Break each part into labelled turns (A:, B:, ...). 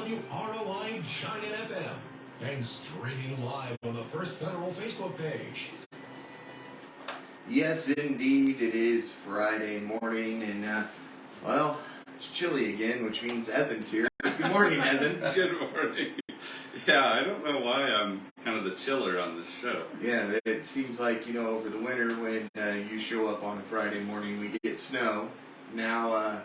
A: WROI Giant FM and streaming live on the First Federal Facebook page.
B: Yes, indeed, it is Friday morning, and, well, it's chilly again, which means Evan's here. Good morning, Evan.
C: Good morning. Yeah, I don't know why I'm kind of the chiller on this show.
B: Yeah, it seems like, over the winter when you show up on a Friday morning, we get snow. Now,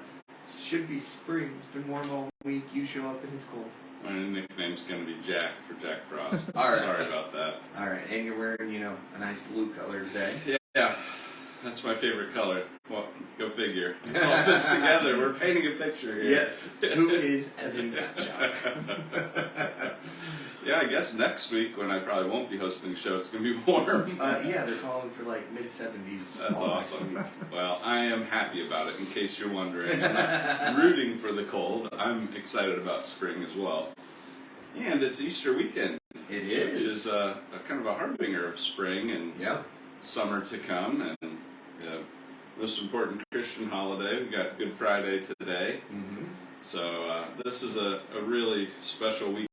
B: should be spring. It's been warm all week. You show up and it's cold.
C: My nickname's going to be Jack for Jack Frost.
B: All right.
C: Sorry about that.
B: All right, and you're wearing, a nice blue color today.
C: Yeah, that's my favorite color. Well, go figure. It all fits together. We're painting a picture here.
B: Yes. Who is Evan Gottschalk?
C: Yeah, I guess next week when I probably won't be hosting the show, it's going to be warm.
B: Yeah, they're calling for like mid-70s.
C: That's awesome. Well, I am happy about it, in case you're wondering. I'm not rooting for the cold. I'm excited about spring as well. And it's Easter weekend.
B: It is.
C: Which is a kind of a harbinger of spring and summer to come. And most important Christian holiday. We got Good Friday today. Mm-hmm. So this is a really special weekend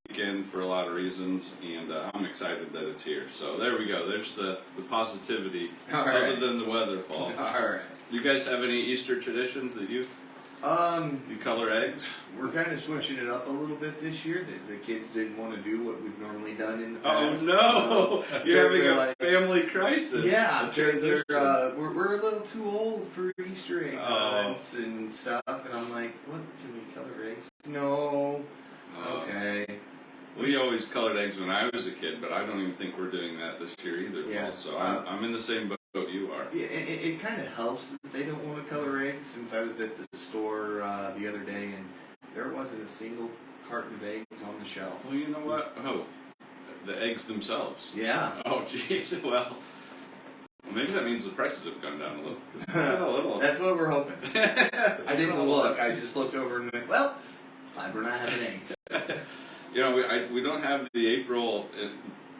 C: for a lot of reasons, and I'm excited that it's here. So there we go. There's the positivity, other than the weather, Paul.
B: All right.
C: You guys have any Easter traditions that you color eggs?
B: We're kind of switching it up a little bit this year. The kids didn't want to do what we've normally done in the past.
C: Oh no! You're having a family crisis.
B: Yeah, we're a little too old for Easter egg hunts and stuff, and I'm like, what? Can we color eggs? No. Okay.
C: We always colored eggs when I was a kid, but I don't even think we're doing that this year either, Paul. So I'm in the same boat you are.
B: Yeah, it kind of helps that they don't want to color eggs, since I was at the store the other day, and there wasn't a single carton of eggs on the shelf.
C: Well, you know what? Oh, the eggs themselves.
B: Yeah.
C: Oh, jeez. Well, maybe that means the prices have gone down a little.
B: That's what we're hoping. I didn't look. I just looked over and went, well, glad we're not having eggs.
C: We don't have the April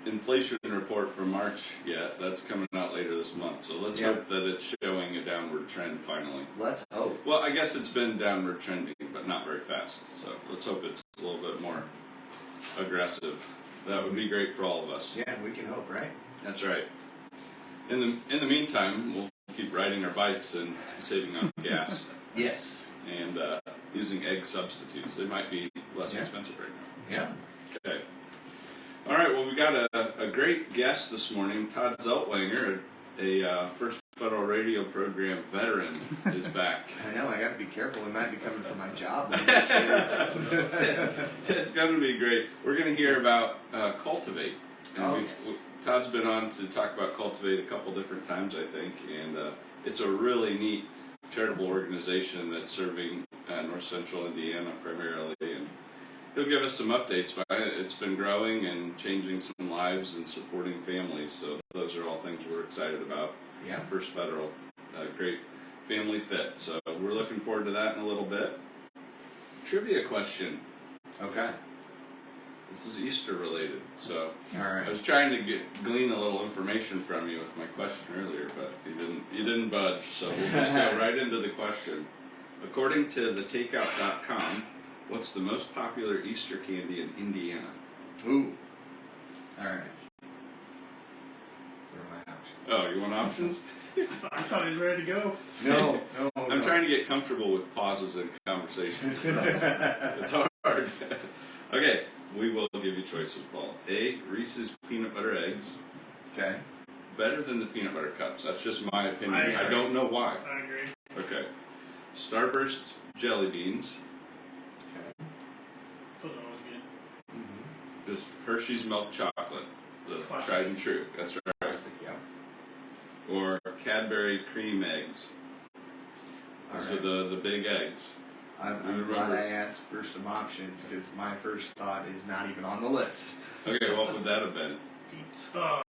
C: inflation report for March yet. That's coming out later this month. So let's hope that it's showing a downward trend finally.
B: Let's hope.
C: Well, I guess it's been downward trending, but not very fast. So let's hope it's a little bit more aggressive. That would be great for all of us.
B: Yeah, we can hope, right?
C: That's right. In the meantime, we'll keep riding our bikes and saving on gas.
B: Yes.
C: And using egg substitutes. They might be less expensive right now.
B: Yeah.
C: Okay. All right, well, we got a great guest this morning. Todd Zeltwanger, a First Federal Radio Program veteran, is back.
B: I know, I got to be careful. It might be coming from my job.
C: It's going to be great. We're going to hear about Cultivate. And Todd's been on to talk about Cultivate a couple different times, I think, and it's a really neat charitable organization that's serving North Central Indiana primarily, and he'll give us some updates. But it's been growing and changing some lives and supporting families, so those are all things we're excited about.
B: Yeah.
C: First Federal, great family fit, so we're looking forward to that in a little bit. Trivia question.
B: Okay.
C: This is Easter related, so
B: all right.
C: I was trying to glean a little information from you with my question earlier, but you didn't budge, so we'll just go right into the question. According to thetakeout.com, what's the most popular Easter candy in Indiana?
B: Ooh. All right. What are my options?
C: Oh, you want options?
D: I thought he was ready to go.
B: No.
C: I'm trying to get comfortable with pauses in conversations. It's hard. Okay, we will give you choices, Paul. A, Reese's peanut butter eggs.
B: Okay.
C: Better than the peanut butter cups. That's just my opinion. I don't know why.
D: I agree.
C: Okay. Starburst jelly beans.
B: Okay.
D: Those are always good.
B: Mm-hmm.
C: Just Hershey's milk chocolate. The
D: Classic.
C: tried and true. That's right.
B: Classic, yeah.
C: Or Cadbury cream eggs. Those are the big eggs.
B: I'm glad I asked for some options, because my first thought is not even on the list.
C: Okay, what would that have been?
B: Peeps.
C: Yeah,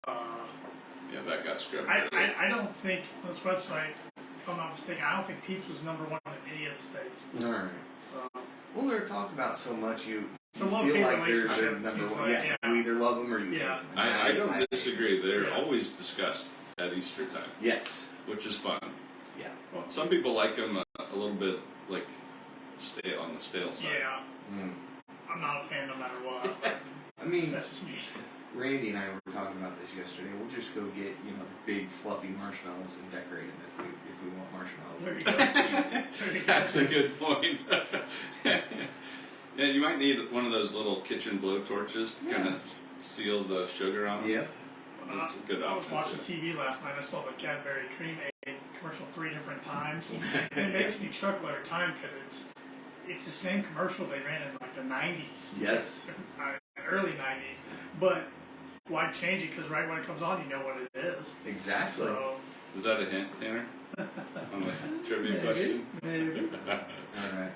C: that got scrubbed.
D: I don't think, on this website, if I'm not mistaken, I don't think Peeps was number one in any of the states.
B: All right.
D: So,
B: well, they're talked about so much, you
D: so
B: feel like they're
D: relationship,
B: number one.
D: like,
B: Yeah, you either love them or you
D: Yeah.
B: hate them.
C: I don't disagree. They're always discussed at Easter time.
B: Yes.
C: Which is fun.
B: Yeah.
C: Well, some people like them a little bit, like, stay on the stale side.
D: yeah.
B: Mm.
D: I'm not a fan no matter what.
B: I mean,
D: That's just me.
B: Randy and I were talking about this yesterday. We'll just go get, the big fluffy marshmallows and decorate them if we want marshmallows.
D: There you go. There you go.
C: That's a good point. Yeah, you might need one of those little kitchen blowtorches to kind of seal the sugar on them.
B: Yeah.
C: That's a good
D: I was
C: option.
D: watching TV last night. I saw the Cadbury Cream Aid commercial 3 different times. And it makes me chuckle every time because it's the same commercial they ran in like the 90s.
B: Yes.
D: Early 90s. But why change it? Because right when it comes on, you know what it is.
B: Exactly.
D: So,
C: Is that a hint, Tanner? On the trivia question?
D: maybe.
B: All right.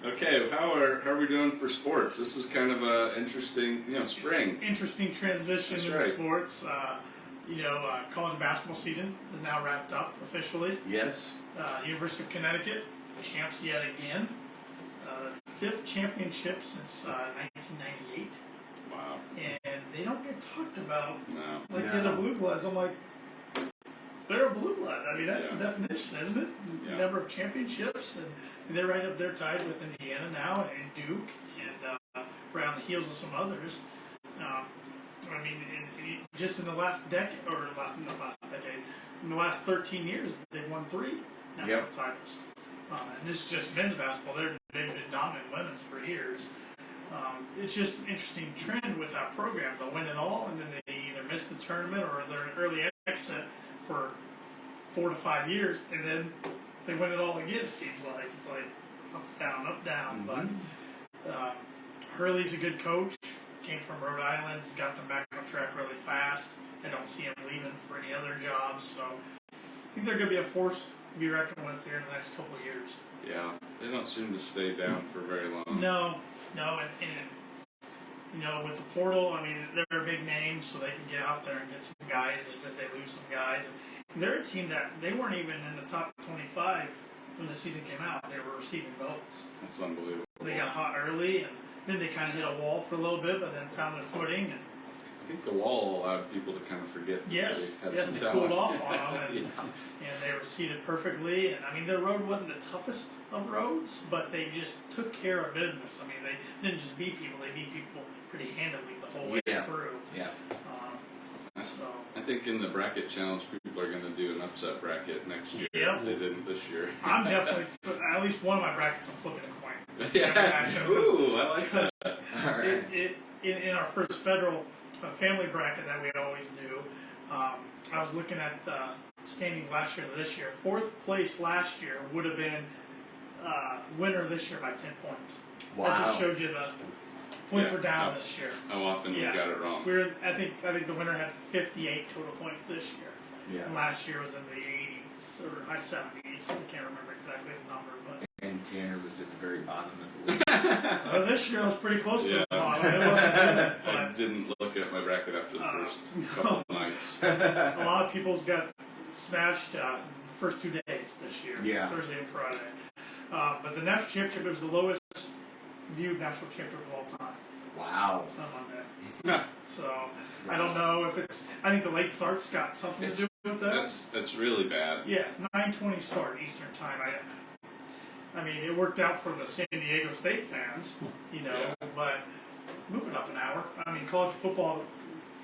C: Okay, how are we doing for sports? This is kind of a interesting, spring.
D: Interesting transition
C: That's
D: in
C: right.
D: sports. College basketball season is now wrapped up officially.
B: Yes.
D: University of Connecticut, champs yet again. 5th championship since 1998.
C: Wow.
D: And they don't get talked about
C: No.
D: like
B: No.
D: the Blue Bloods. I'm like, they're a blue blood. I mean, that's the definition, isn't it?
C: Yeah.
D: Number of championships, and they're right up there tied with Indiana now and Duke, and right on the heels of some others. I mean, just in the last decade, or not last decade, in the last 13 years, they've won 3 national titles. And this is just men's basketball. They've been dominant women's for years. It's just an interesting trend with that program. They'll win it all, and then they either miss the tournament or they're an early exit for 4 to 5 years, and then they win it all again. It seems like it's like up down.
B: Mm-hmm.
D: But Hurley's a good coach. Came from Rhode Island. He's got them back on track really fast. I don't see him leaving for any other jobs. So I think they're going to be a force to be reckoned with here in the next couple of years.
C: Yeah, they don't seem to stay down for very long.
D: No, and with the portal, I mean, they're a big name, so they can get out there and get some guys if they lose some guys. And they're a team that they weren't even in the top 25 when the season came out. They were receiving votes.
C: That's unbelievable.
D: They got hot early, and then they kind of hit a wall for a little bit, but then found their footing. And
C: I think the wall allowed people to kind of forget that
D: yes,
C: they had some
D: they
C: talent.
D: cooled off on them, and,
C: Yeah.
D: and they were seated perfectly. And I mean, their road wasn't the toughest of roads, but they just took care of business. I mean, they didn't just beat people; they beat people pretty handily the whole way through.
B: Yeah.
D: So
C: I think in the bracket challenge, people are going to do an upset bracket next year.
D: Yeah.
C: If they didn't this year.
D: I'm definitely at least one of my brackets. I'm flipping a coin.
C: Yeah. Ooh, I like that.
B: All right.
D: In our first federal family bracket that we always do, I was looking at the standings last year to this year. 4th place last year would have been winner this year by 10 points.
B: Wow.
D: That just showed you the points were down this year.
C: How often we got it wrong.
D: I think the winner had 58 total points this year.
B: Yeah.
D: And last year was in the 80s or high 70s. I can't remember exactly the number, but
B: And Tanner was at the very bottom of the league.
D: this year I was pretty close to
C: Yeah.
D: the bottom. It wasn't good,
C: I
D: but
C: didn't look at my bracket after the first couple nights.
D: a lot of people's got smashed the first 2 days this year,
B: Yeah.
D: Thursday and Friday. But the national championship was the lowest viewed national championship of all time
B: Wow.
D: on Monday. So I don't know if it's. I think the late start's got something to do with that.
C: That's really bad.
D: Yeah, 9:20 start Eastern time. I mean, it worked out for the San Diego State fans, but move it up an hour. I mean, college football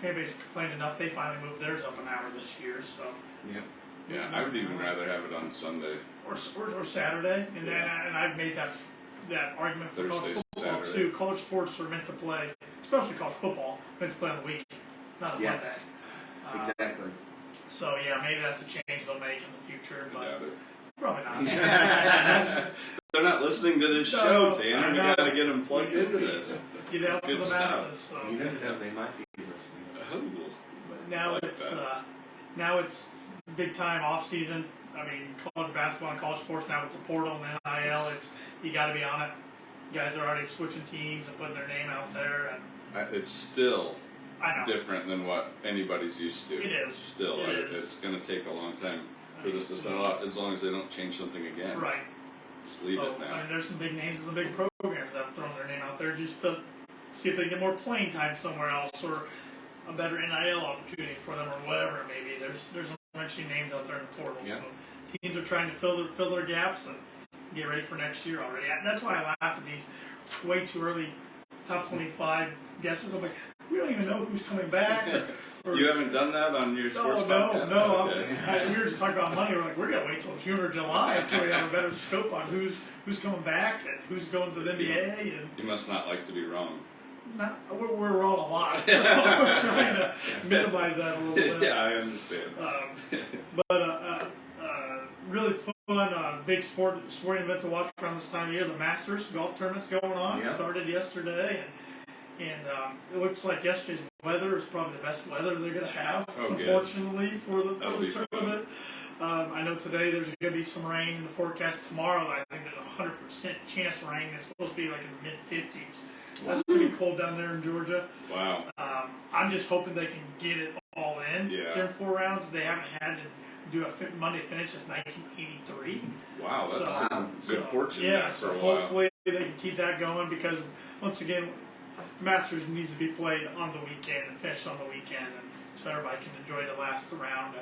D: fan base complained enough; they finally moved theirs up an hour this year. So
C: Yeah, I would even rather have it on Sunday.
D: or Saturday, and I've made that argument for college
C: Thursday,
D: football
C: Saturday.
D: too. College sports are meant to play, especially college football, meant to play on the weekend, not on Monday.
B: Yes. Exactly.
D: So yeah, maybe that's a change they'll make in the future,
C: I
D: but
C: doubt it.
D: probably not.
C: They're not listening to this
D: No,
C: show,
D: I
C: Tanner. We
D: know.
C: got to get them plugged into this.
D: Get out to
C: Good
D: the
C: stuff.
D: masses. So.
B: You never know, they might be listening.
C: Oh.
D: But now
C: like
D: it's
C: that.
D: now it's big time off season. I mean, college basketball and college sports now with the portal and NIL. It's you got to be on it. You guys are already switching teams and putting their name out there, and
C: It's still
D: I know
C: different than what anybody's used to.
D: It is.
C: Still,
D: It is.
C: it's going to take a long time for this to sell out, as long as they don't change something again.
D: right.
C: Just leave
D: So
C: it now.
D: I mean, there's some big names and some big programs that have thrown their name out there just to see if they get more playing time somewhere else or a better NIL opportunity for them or whatever it may be. There's actually names out there in the portal.
B: Yeah.
D: So teams are trying to fill their gaps, and get ready for next year already. That's why I laugh at these way too early top 25 guesses. I'm like, we don't even know who's coming back. Or
C: You haven't done that on your sports podcast?
D: No.
C: Okay.
D: We were just talking about money. We're like, we're gonna wait till June or July until we have a better scope on who's coming back and who's going to the NBA. And
C: You must not like to be wrong.
D: we're wrong a lot, so we're trying to minimize that a little bit.
C: Yeah, I understand.
D: Really fun, big sporting event to watch around this time of year. The Masters golf tournament's going on.
B: Yep.
D: Started yesterday, and it looks like yesterday's weather is probably the best weather they're going to have, unfortunately, for the tournament. I know today there's going to be some rain in the forecast. Tomorrow, I think there's a 100% chance of rain. It's supposed to be like in the mid-50s. That's going to be cold down there in Georgia.
C: Wow.
D: I'm just hoping they can get it all in during 4 rounds. They haven't had to do a Monday finish since 1983.
C: Wow, that's good fortune.
D: Yeah,
C: for
D: so
C: a while.
D: hopefully they can keep that going because, once again, Masters needs to be played on the weekend and finished on the weekend, and so everybody can enjoy the last round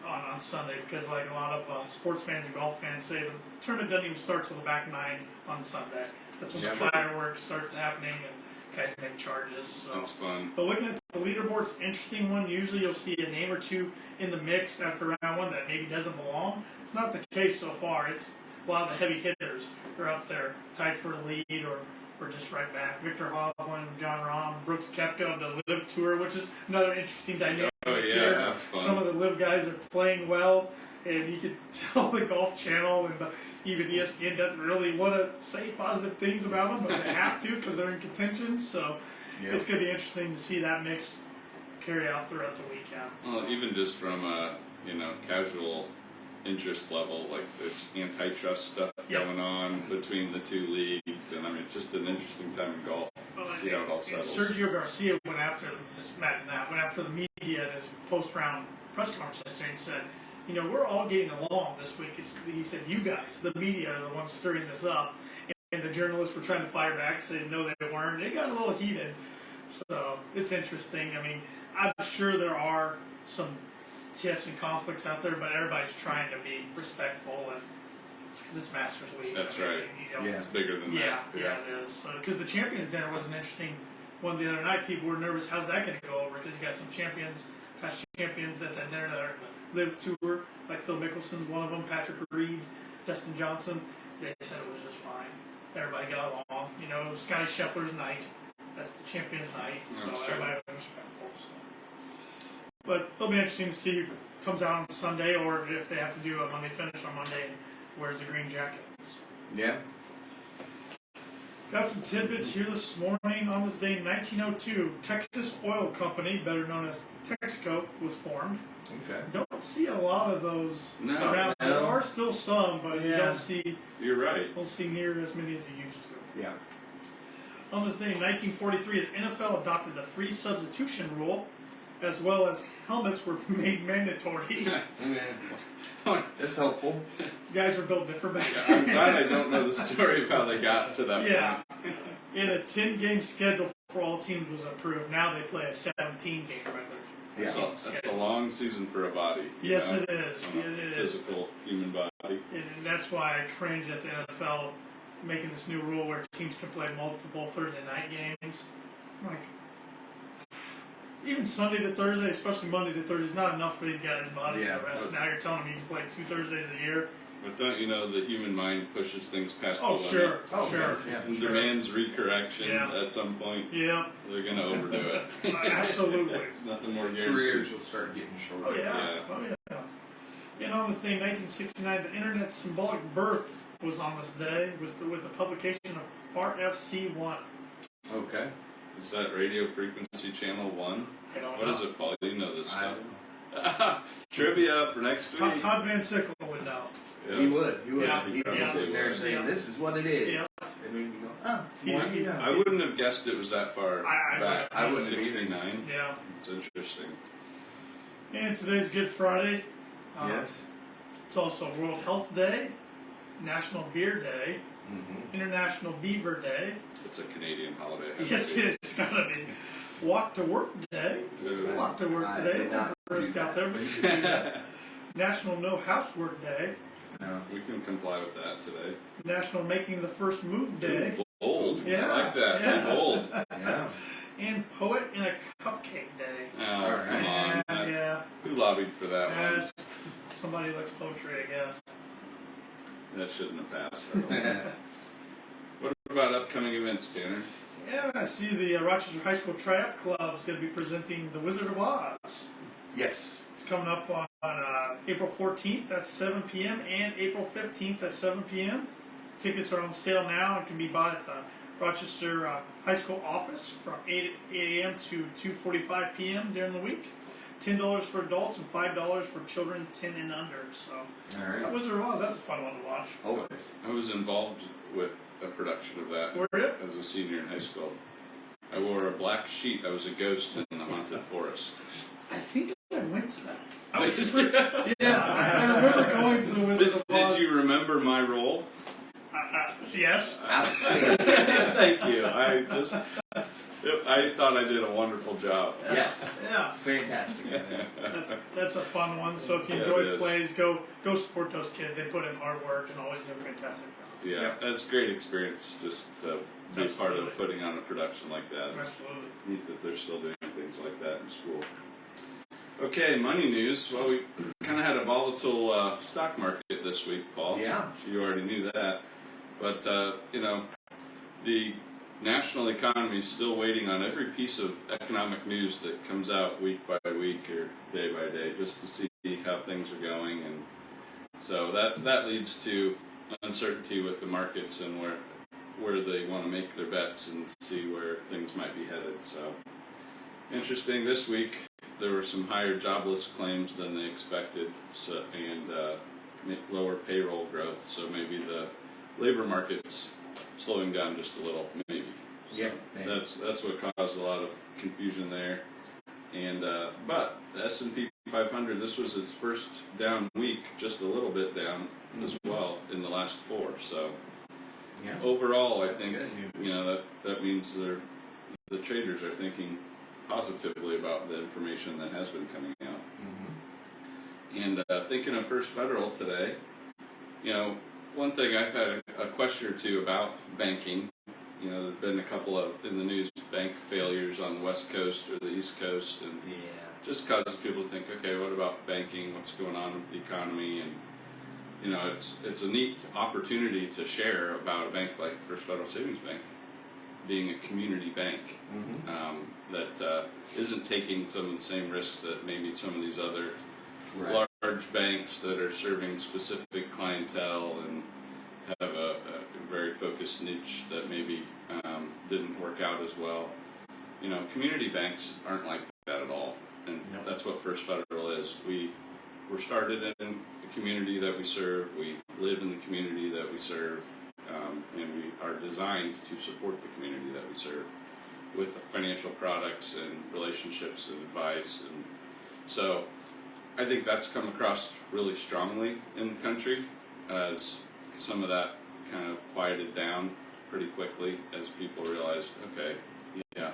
D: on Sunday. Because like a lot of sports fans and golf fans say, the tournament doesn't even start till the back 9 on Sunday. That's when the fireworks start happening and guys make charges. So.
C: That's fun.
D: But looking at the leaderboard's an interesting one. Usually you'll see a name or two in the mix after round 1 that maybe doesn't belong. It's not the case so far. It's a lot of the heavy hitters are up there, tied for the lead or just right back. Victor Hovland, John Rahm, Brooks Koepka of the LIV Tour, which is another interesting dynamic here.
C: That's fun.
D: Some of the LIV guys are playing well, and you can tell the Golf Channel and even ESPN doesn't really want to say positive things about them, but they have to because they're in contention. So it's going to be interesting to see that mix carry out throughout the weekend. So.
C: Well, even just from a casual interest level, like there's antitrust stuff going on between the two leagues, and I mean, it's just an interesting time in golf to see how it all settles.
D: Sergio Garcia went after the media at his post-round press conference yesterday and said, we're all getting along this week. He said, you guys, the media, are the ones stirring this up, and the journalists were trying to fire back, saying no, they weren't. It got a little heated, so it's interesting. I mean, I'm sure there are some tiffs and conflicts out there, but everybody's trying to be respectful, and because it's Masters Week.
C: That's right. It's bigger than that.
D: Yeah, it is. So, because the Champions Dinner was an interesting one the other night. People were nervous. How's that going to go over? Because you got some past champions at that dinner that are LIV Tour, like Phil Mickelson's one of them, Patrick Reed, Dustin Johnson. They said it was just fine. Everybody got along. It was Scotty Scheffler's night. That's the Champions night. So everybody was respectful. So. But it'll be interesting to see who comes out on Sunday, or if they have to do a Monday finish on Monday and wears the green jacket. So.
B: Yeah.
D: Got some tidbits here this morning. On this day in 1902, Texas Oil Company, better known as Texaco, was formed.
B: Okay.
D: Don't see a lot of those around.
B: No.
D: There are still some, but you don't see.
C: You're right.
D: Don't see near as many as you used to.
B: Yeah.
D: On this day in 1943, the NFL adopted the free substitution rule, as well as helmets were made mandatory.
B: That's helpful.
D: Guys were built different back
C: I'm glad I don't know the story of how they got to that point.
D: And a 10-game schedule for all teams was approved. Now they play a 17-game regular.
B: Yeah.
C: So that's a long season for a body.
D: Yes, it is.
C: It is. Physical human body.
D: And that's why I cringe at the NFL making this new rule where teams can play multiple Thursday night games. I'm like, even Sunday to Thursday, especially Monday to Thursday, is not enough for these guys' bodies to rest. Now you're telling me you can play 2 Thursdays a year.
C: But don't you know the human mind pushes things past the limit?
D: Sure.
C: And demands recorrection at some point.
D: Yeah.
C: They're going to overdo it.
D: Absolutely.
C: It's nothing more guaranteed.
B: Careers will start getting shorter.
D: Oh, yeah. And on this day, 1969, the Internet's symbolic birth was on this day, with the publication of RFC1.
B: Okay.
C: Is that radio frequency channel 1?
D: I don't know.
C: What is it, Paul? You know this stuff. Trivia for next week.
D: Todd Van Sickle would know.
C: Yeah.
B: He would.
D: Yeah.
B: He'd be sitting there saying, this is what it is. Yeah. And we'd go, it's more.
C: I wouldn't have guessed it was that far back.
B: I wouldn't
C: 69.
D: Yeah.
C: It's interesting.
D: And today's Good Friday.
B: Yes.
D: It's also World Health Day, National Beer Day, International Beaver Day.
C: It's a Canadian holiday.
D: Yes, it's gotta be. Walk to Work Day. Walk to work today. Risk out there, but you can do that. National No Housework Day.
C: we can comply with that today.
D: National Making the First Move Day.
C: Bold.
D: Yeah.
C: I like that.
D: Yeah.
C: Bold.
B: Yeah.
D: And Poet in a Cupcake Day.
C: Oh,
B: Alright.
C: come on.
D: Yeah.
C: Who lobbied for that one?
D: Yes. Somebody likes poetry, I guess.
C: That shouldn't have passed. What about upcoming events, Tanner?
D: Yeah, I see the Rochester High School Tri-Up Club is going to be presenting The Wizard of Oz.
B: Yes.
D: It's coming up on April 14th at 7 p.m. and April 15th at 7 p.m. Tickets are on sale now and can be bought at the Rochester High School office from 8 a.m. to 2:45 p.m. during the week. $10 for adults and $5 for children 10 and under. So,
B: All right.
D: that Wizard of Oz, that's a fun one to watch.
B: Always.
C: I was involved with a production of that
D: Were you?
C: as a senior in high school. I wore a black sheet. I was a ghost in the haunted forest.
D: I think I went to that. I was I remember going to the Wizard of Oz.
C: Did you remember my role?
D: Yes.
B: Outstanding.
C: Thank you. I thought I did a wonderful job.
B: Yes.
D: Yeah.
B: Fantastic.
D: That's a fun one. So if you
C: Yeah,
D: enjoy
C: it is.
D: plays, go support those kids. They put in hard work and always do a fantastic job.
C: Yeah,
B: Yep.
C: that's a great experience just to be a part of
D: Absolutely.
C: putting on a production like that. It's
D: Absolutely.
C: neat that they're still doing things like that in school. Okay, money news. Well, we kind of had a volatile stock market this week, Paul.
B: Yeah.
C: You already knew that. But, the national economy is still waiting on every piece of economic news that comes out week by week or day by day just to see how things are going. And so that leads to uncertainty with the markets and where they want to make their bets and see where things might be headed. So interesting. This week there were some higher jobless claims than they expected, and lower payroll growth. So maybe the labor market's slowing down just a little, maybe. So
B: Yeah, maybe.
C: that's what caused a lot of confusion there. And but the S&P 500, this was its first down week, just a little bit down as well in the last 4. So
B: Yeah.
C: overall, I
B: That's
C: think
B: good news.
C: that means the traders are thinking positively about the information that has been coming out.
B: Mm-hmm.
C: And thinking of First Federal today, one thing I've had a question or two about banking. There've been a couple of in the news bank failures on the West Coast or the East Coast, and
B: Yeah.
C: just causes people to think, okay, what about banking? What's going on with the economy? And it's a neat opportunity to share about a bank like First Federal Savings Bank being a community bank
B: Mm-hmm.
C: that isn't taking some of the same risks that maybe some of these other
B: Right.
C: large banks that are serving specific clientele and have a very focused niche that maybe didn't work out as well. Community banks aren't like that at all, and
B: No.
C: that's what First Federal is. We're started in the community that we serve. We live in the community that we serve, and we are designed to support the community that we serve with financial products and relationships and advice. And so I think that's come across really strongly in the country as some of that kind of quieted down pretty quickly as people realized, okay, yeah,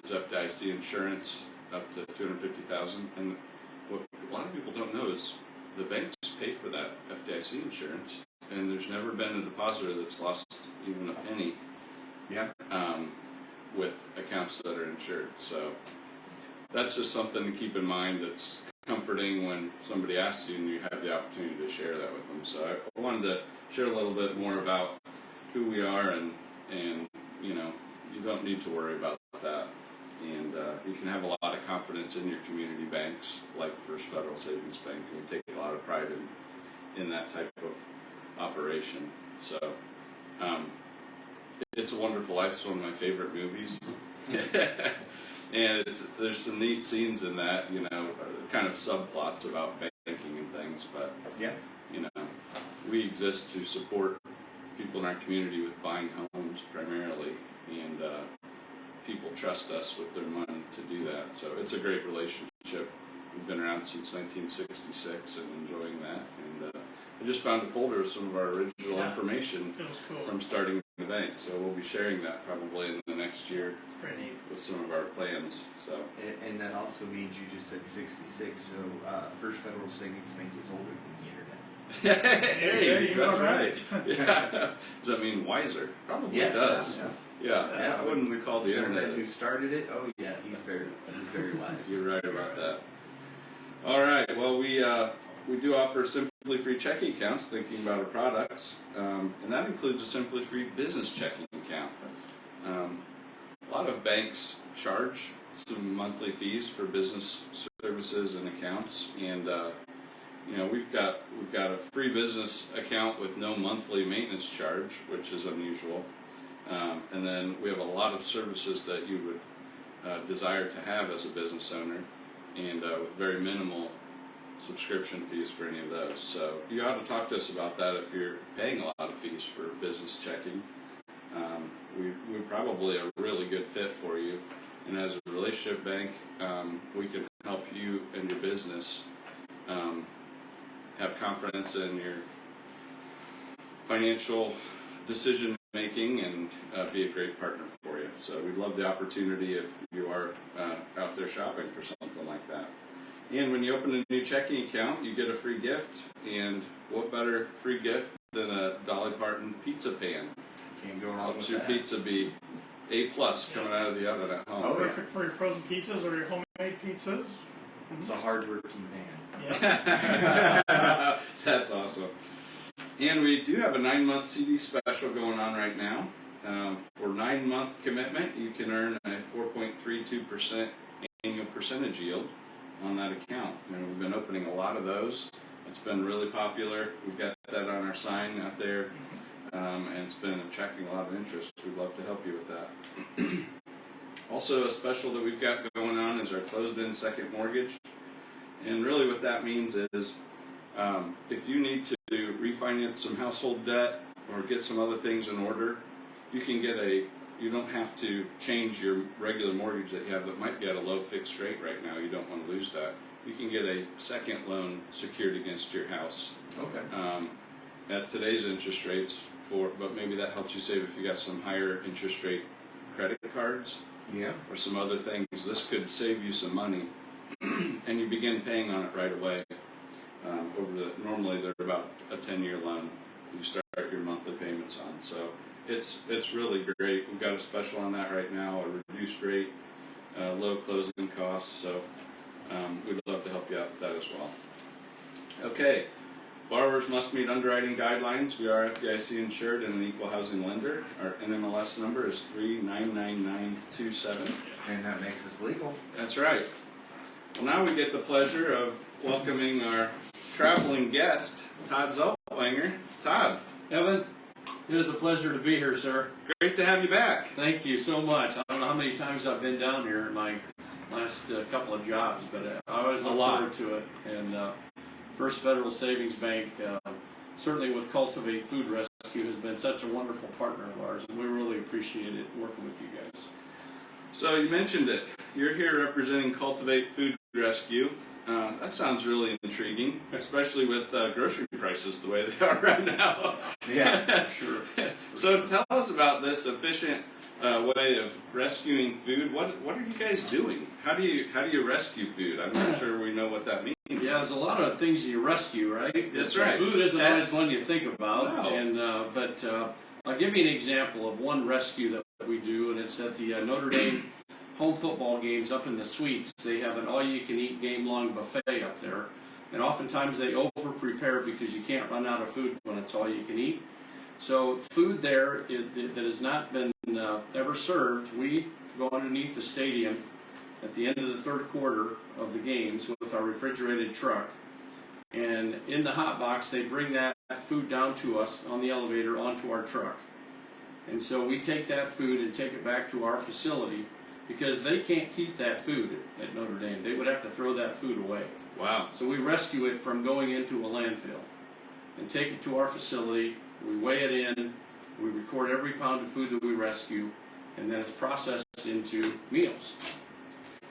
C: there's FDIC insurance up to $250,000, and what a lot of people don't know is the banks pay for that FDIC insurance, and there's never been a depositor that's lost even a penny.
B: Yeah.
C: With accounts that are insured. So that's just something to keep in mind. That's comforting when somebody asks you and you have the opportunity to share that with them. So I wanted to share a little bit more about who we are, and you don't need to worry about that. And you can have a lot of confidence in your community banks like First Federal Savings Bank, and we take a lot of pride in that type of operation. So it's a Wonderful Life. It's one of my favorite movies. And there's some neat scenes in that, kind of subplots about banking and things, but
B: Yeah.
C: we exist to support people in our community with buying homes primarily, and people trust us with their money to do that. So it's a great relationship. We've been around since 1966 and enjoying that. And I just found a folder with some of our original information
D: It was cool.
C: from starting the bank. So we'll be sharing that probably in the next year
D: Pretty neat.
C: with some of our plans. So
B: And that also means you just said 66, so First Federal Savings Bank is older than the internet.
C: Hey,
D: you
C: that's
D: are
C: right. Yeah. Does that mean wiser? Probably
B: Yes.
C: does.
B: Yeah.
C: Yeah. I wouldn't recall the
B: Gentleman
C: internet.
B: who started it. Oh yeah, he's very wise.
C: You're right about that. All right. Well, we do offer Simply Free checking accounts, thinking about our products, and that includes a Simply Free business checking account. A lot of banks charge some monthly fees for business services and accounts, and we've got a free business account with no monthly maintenance charge, which is unusual, and then we have a lot of services that you would desire to have as a business owner, and with very minimal subscription fees for any of those. So you ought to talk to us about that if you're paying a lot of fees for business checking. We're probably a really good fit for you. And as a relationship bank, we can help you and your business have confidence in your financial decision making and be a great partner for you. So we'd love the opportunity if you are out there shopping for something like that. And when you open a new checking account, you get a free gift. And what better free gift than a Dolly Parton pizza pan?
B: Can't go wrong
C: Helps
B: with
C: your
B: that.
C: pizza be A+ coming out of the oven at home.
B: Oh, yeah.
D: Perfect for your frozen pizzas or your homemade pizzas.
B: It's a hard-working man.
D: Yeah.
C: That's awesome. And we do have a 9-month CD special going on right now. For 9-month commitment, you can earn a 4.32% annual percentage yield on that account. And we've been opening a lot of those. It's been really popular. We've got that on our sign out there. And it's been attracting a lot of interest. We'd love to help you with that. Also, a special that we've got going on is our closed-end second mortgage. And really what that means is if you need to refinance some household debt or get some other things in order, you can get you don't have to change your regular mortgage that you have that might be at a low fixed rate right now. You don't want to lose that. You can get a second loan secured against your house.
B: Okay.
C: At today's interest rates, but maybe that helps you save if you got some higher interest rate credit cards
B: Yeah.
C: or some other things. This could save you some money, and you begin paying on it right away. Normally they're about a 10-year loan. You start your monthly payments on. So it's really great. We've got a special on that right now, a reduced rate, low closing costs. So we'd love to help you out with that as well. Okay. Borrowers must meet underwriting guidelines. We are FDIC insured and an equal housing lender. Our NMLS number is 399927.
B: And that makes us legal.
C: That's right. Well, now we get the pleasure of welcoming our traveling guest, Todd Zeltwanger. Todd,
E: Evan, it is a pleasure to be here, sir.
C: great to have you back.
E: Thank you so much. I don't know how many times I've been down here in my last couple of jobs, but I always look forward to it. And First Federal Savings Bank, certainly with Cultivate Food Rescue, has been such a wonderful partner of ours, and we really appreciate it working with you guys.
C: So you mentioned it. You're here representing Cultivate Food Rescue. That sounds really intriguing, especially with grocery prices the way they are right now.
B: Yeah.
C: Sure. So tell us about this efficient way of rescuing food. What are you guys doing? How do you rescue food? I'm not sure we know what that means.
E: Yeah, there's a lot of things you rescue, right?
C: That's right.
E: Food isn't always one you think about,
C: No.
E: but I'll give you an example of one rescue that we do, and it's at the Notre Dame home football games up in the suites. They have an all-you-can-eat game-long buffet up there, and oftentimes they over-prepare because you can't run out of food when it's all-you-can-eat. So food there that has not been ever served, we go underneath the stadium at the end of the third quarter of the games with our refrigerated truck, and in the hot box they bring that food down to us on the elevator onto our truck. And so we take that food and take it back to our facility because they can't keep that food at Notre Dame. They would have to throw that food away.
C: Wow.
E: So we rescue it from going into a landfill and take it to our facility. We weigh it in, we record every pound of food that we rescue, and then it's processed into meals.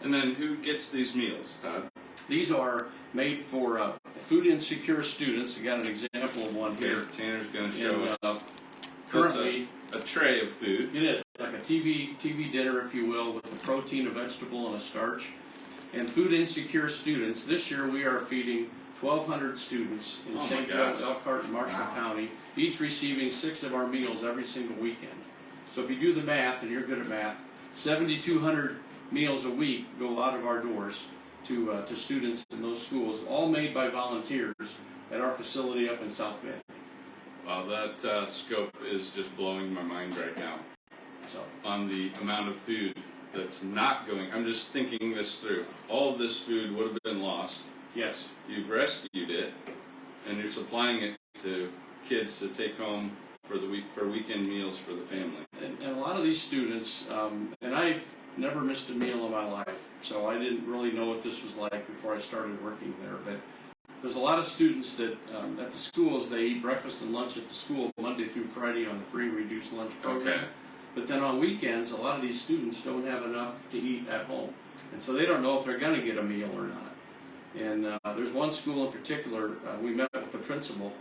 C: And then who gets these meals, Todd?
E: These are made for food insecure students. I got an example of one here.
C: Tanner's going to show
E: And,
C: us.
E: currently,
C: a tray of food.
E: it is like a TV dinner, if you will, with a protein, a vegetable, and a starch. And food insecure students, this year we are feeding 1,200 students in
C: Oh my
E: St. Joe,
C: gosh.
E: Elkhart, and Marshall
B: Wow.
E: County, each receiving 6 of our meals every single weekend. So if you do the math, and you're good at math, 7,200 meals a week go out of our doors to students in those schools, all made by volunteers at our facility up in South Bend.
C: Wow, that scope is just blowing my mind right now
E: So
C: on the amount of food that's not going. I'm just thinking this through. All of this food would have been lost.
E: yes,
C: You've rescued it, and you're supplying it to kids to take home for the week for weekend meals for the family.
E: and a lot of these students, and I've never missed a meal in my life, so I didn't really know what this was like before I started working there. But there's a lot of students that at the schools, they eat breakfast and lunch at the school Monday through Friday on the free reduced lunch program.
C: Okay.
E: But then on weekends, a lot of these students don't have enough to eat at home, and so they don't know if they're going to get a meal or not. And there's one school in particular, we met with the principal,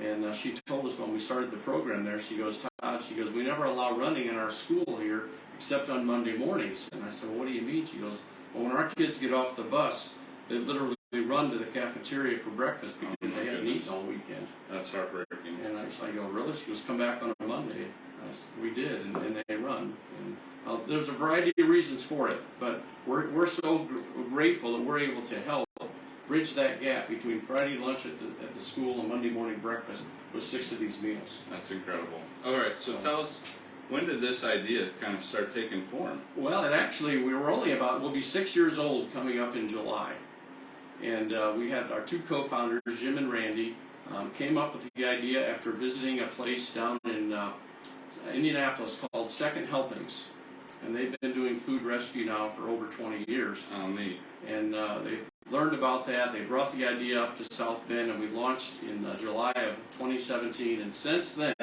E: and she told us when we started the program there, she goes, Todd, she goes, we never allow running in our school here except on Monday mornings. And I said, well, what do you mean? She goes, well, when our kids get off the bus, they literally run to the cafeteria for breakfast because they haven't eaten all weekend.
C: That's heartbreaking.
E: And I go, really? She goes, come back on a Monday. I said, we did, and they run. And there's a variety of reasons for it, but we're so grateful that we're able to help bridge that gap between Friday lunch at the school and Monday morning breakfast with 6 of these meals.
C: That's incredible. All right, so tell us, when did this idea kind of start taking form?
E: Well, it actually, we'll be 6 years old coming up in July. And we had our 2 co-founders, Jim and Randy, came up with the idea after visiting a place down in Indianapolis called Second Helpings. And they've been doing food rescue now for over 20 years.
C: Oh, neat.
E: And they've learned about that. They brought the idea up to South Bend, and we launched in July of 2017. And since then,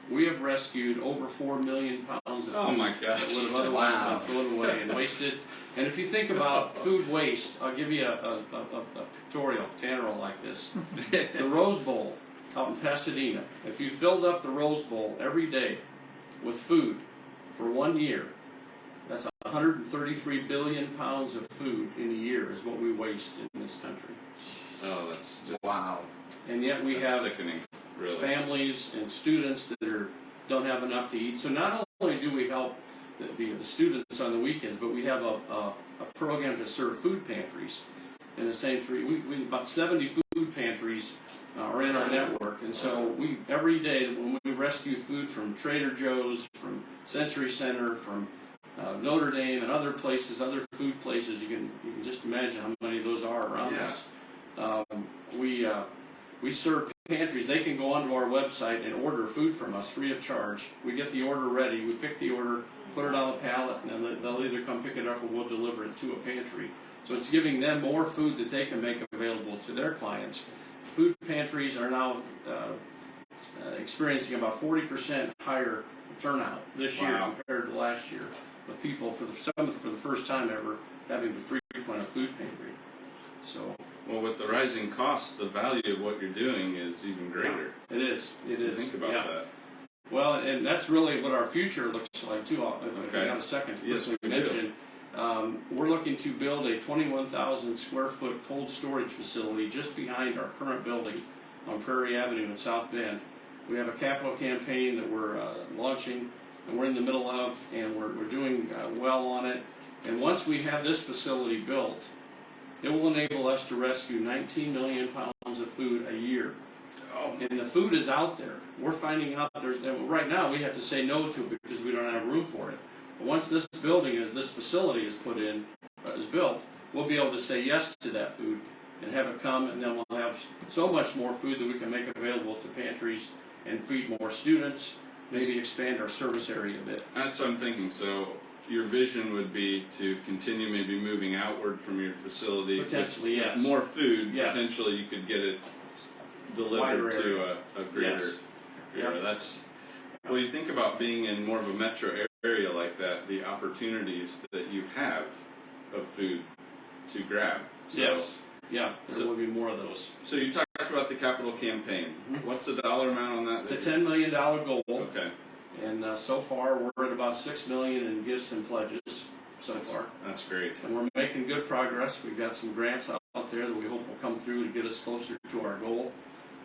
E: we have rescued over 4 million pounds of food
C: Oh my
E: that
C: gosh.
E: would have otherwise
B: Wow.
E: been thrown away and wasted. And if you think about food waste, I'll give you a pictorial, Tannerl like this. The Rose Bowl out in Pasadena. If you filled up the Rose Bowl every day with food for 1 year, that's 133 billion pounds of food in a year is what we waste in this country.
C: Oh, that's just
B: Wow.
E: And yet we
C: that's
E: have
C: sickening, really.
E: families and students that don't have enough to eat. So not only do we help the students on the weekends, but we have a program to serve food pantries. In the same we about 70 food pantries are in our network, and so we every day when we rescue food from Trader Joe's, from Century Center, from Notre Dame, and other places, other food places, you can just imagine how many of those are around
C: Yeah.
E: us. We serve pantries. They can go onto our website and order food from us free of charge. We get the order ready. We pick the order, put it on a pallet, and then they'll either come pick it up or we'll deliver it to a pantry. So it's giving them more food that they can make available to their clients. Food pantries are now experiencing about 40% higher turnout this year
C: Wow.
E: compared to last year, with people for the first time ever having to frequent a food pantry. So
C: Well, with the rising costs, the value of what you're doing is even greater.
E: it is.
C: Think about
E: yeah.
C: that.
E: Well, and that's really what our future looks like too. If I
C: Okay.
E: got a second to
C: Yes,
E: quickly
C: we do.
E: mention, we're looking to build a 21,000 square foot cold storage facility just behind our current building on Prairie Avenue in South Bend. We have a capital campaign that we're launching, and we're in the middle of, and we're doing well on it. And once we have this facility built, it will enable us to rescue 19 million pounds of food a year.
C: Oh,
E: And the food is out there. We're finding out right now we have to say no to it because we don't have room for it. But once this facility is put in, is built, we'll be able to say yes to that food and have it come, and then we'll have so much more food that we can make available to pantries and feed more students, maybe expand our service area a bit.
C: that's what I'm thinking. So your vision would be to continue maybe moving outward from your facility.
E: Potentially,
C: with
E: yes.
C: More food.
E: Yes.
C: Potentially, you could get it delivered
E: Wider
C: to
E: area.
C: a greater
E: Yes.
C: area.
E: Yep.
C: That's well. You think about being in more of a metro area like that, the opportunities that you have of food to grab. So,
E: Yes. Yeah, there
C: So-
E: will be more of those.
C: So you talked about the capital campaign.
E: Mhm.
C: What's the dollar amount on that?
E: It's a $10 million goal.
C: Okay.
E: And so far, we're at about $6 million in gifts and pledges so far.
C: That's great.
E: And we're making good progress. We've got some grants out out there that we hope will come through to get us closer to our goal.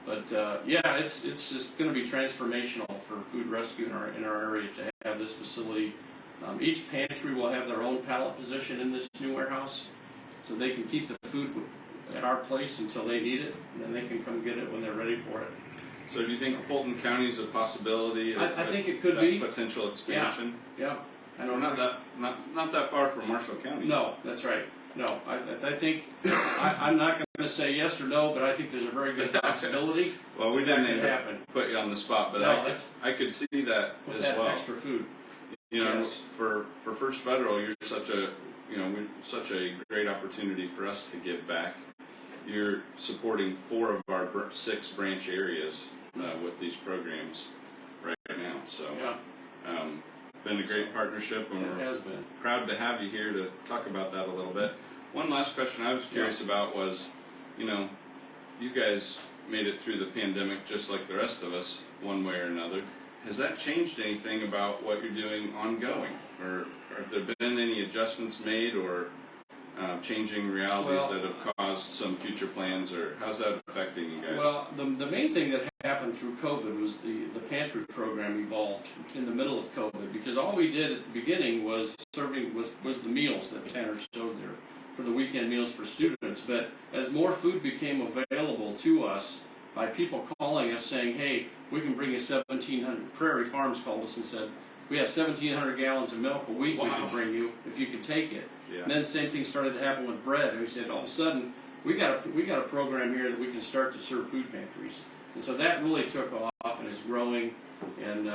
E: But yeah, it's just going to be transformational for food rescue in our area to have this facility. Each pantry will have their own pallet position in this new warehouse, so they can keep the food at our place until they need it, and then they can come get it when they're ready for it.
C: So do you think Fulton County is a possibility?
E: I think it could
C: that
E: be
C: potential expansion.
E: Yeah, I
C: Well,
E: know.
C: not that far from Marshall County.
E: No, that's right. No, I think I'm not going to say yes or no, but I think there's a very good possibility.
C: Well, we
E: that
C: didn't
E: could
C: even
E: happen
C: put you on the spot, but
E: No,
C: I could see that
E: with
C: as
E: that
C: well.
E: extra food.
C: You know,
E: Yes.
C: for First Federal, you're such a such a great opportunity for us to give back. You're supporting 4 of our 6 branch areas with these programs right now. So,
E: Yeah,
C: been a great partnership, and
E: it
C: we're
E: has been.
C: proud to have you here to talk about that a little bit. One last question I was curious about was, you know, you guys made it through the pandemic just like the rest of us, one way or another. Has that changed anything about what you're doing ongoing? Or have there been any adjustments made or changing realities that have caused some future plans, or how's that affecting you guys?
E: Well, the main thing that happened through COVID was the pantry program evolved in the middle of COVID, because all we did at the beginning was serving was the meals that Tanner showed there for the weekend meals for students. But as more food became available to us by people calling us saying, hey, we can bring you 1,700, Prairie Farms called us and said, we have 1,700 gallons of milk a week we can bring you if you can take it.
C: Yeah.
E: And then the same thing started to happen with bread. And we said, all of a sudden, we got a program here that we can start to serve food pantries. And so that really took off and is growing. And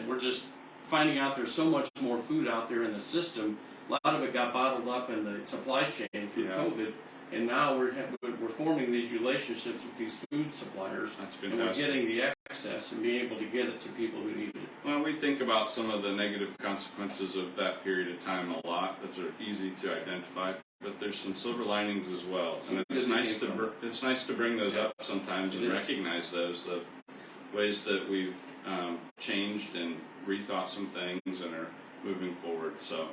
E: we're just finding out there's so much more food out there in the system. A lot of it got bottled up in the supply chain through COVID. And now we're forming these relationships with these food suppliers.
C: That's
E: And we're
C: fantastic.
E: getting the access and being able to get it to people who need it.
C: Well, we think about some of the negative consequences of that period of time a lot that are easy to identify, but there's some silver linings as well. And it's nice to bring those up sometimes and recognize those, the ways that we've changed and rethought some things and are moving forward. So,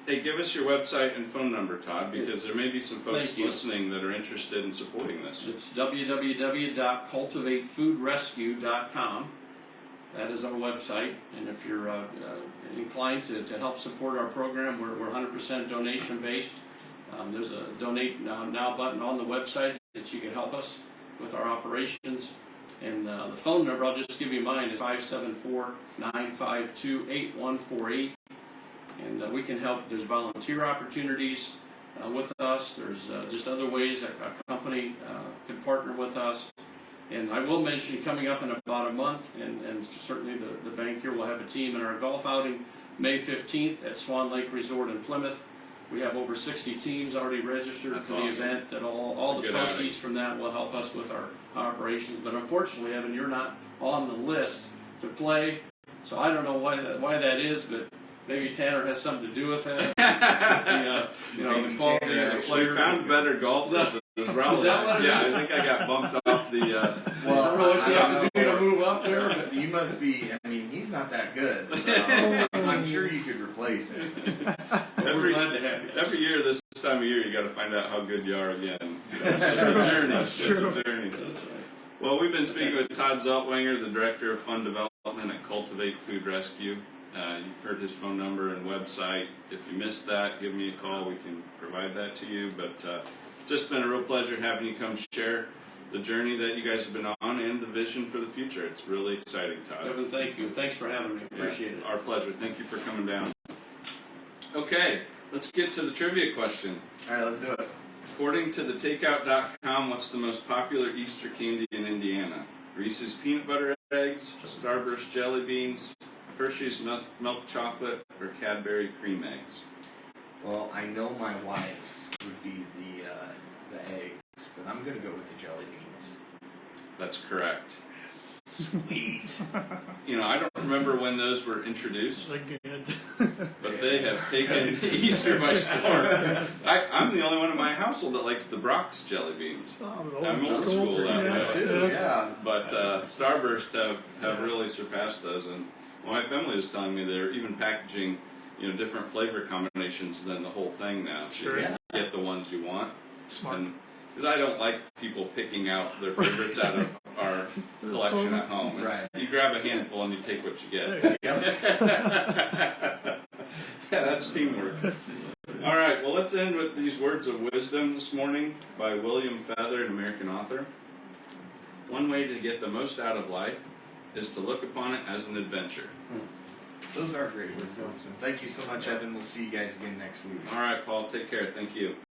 C: hey, give us your website and phone number, Todd, because there may be some folks listening that are interested in supporting this.
E: It's www.cultivatefoodrescue.com. That is our website, and if you're inclined to help support our program, we're 100% donation based. There's a donate now button on the website that you can help us with our operations. And the phone number, I'll just give you mine, is 574-952-8148. And we can help. There's volunteer opportunities with us. There's just other ways a company can partner with us. And I will mention, coming up in about a month, and certainly the bank here will have a team in our golf outing May 15th at Swan Lake Resort in Plymouth. We have over 60 teams already registered for the event, that all the proceeds from that will help us with our operations. But unfortunately, Evan, you're not on the list to play, so I don't know why that is, but maybe Tanner has something to do with that. The quality of the players.
C: We found better golfers.
E: Is that what it
C: I
E: is?
C: think I got bumped off the.
E: I don't know what you have to do to move up there. But
B: You must be. I mean, he's not that good. So I'm sure you could replace him.
E: we're glad to have you.
C: Every year, this time of year, you got to find out how good you are again. It's a journey. It's a journey.
E: That's right.
C: Well, we've been speaking with Todd Zeltwanger, the Director of Fund Development at Cultivate Food Rescue. You've heard his phone number and website. If you missed that, give me a call. We can provide that to you. But just been a real pleasure having you come share the journey that you guys have been on and the vision for the future. It's really exciting, Todd.
E: Evan, thank you. Thanks for having me. Appreciate it.
C: Our pleasure. Thank you for coming down. Okay, let's get to the trivia question.
B: All right, let's do it.
C: According to thetakeout.com, what's the most popular Easter candy in Indiana? Reese's peanut butter eggs, Starburst jelly beans, Hershey's milk chocolate, or Cadbury cream eggs?
B: Well, I know my wife's would be the eggs, but I'm gonna go with the jelly beans.
C: That's correct.
B: Sweet.
C: You know, I don't remember when those were introduced,
D: They're good.
C: but they have taken Easter by storm. I'm the only one in my household that likes the Brock's jelly beans. I'm old school that way.
B: Too, yeah.
C: But Starburst have really surpassed those, and my family was telling me they're even packaging, different flavor combinations than the whole thing now. So
D: Sure.
C: you can get the ones you want.
D: Smart.
C: And because I don't like people picking out their favorites out of our collection at home.
B: Right.
C: You grab a handful and you take what you get.
B: Yep.
C: Yeah, that's teamwork. All right, well, let's end with these words of wisdom this morning by William Feather, an American author. One way to get the most out of life is to look upon it as an adventure.
B: Those are great words of wisdom. Thank you so much, Evan. We'll see you guys again next week.
C: All right, Paul, take care. Thank you.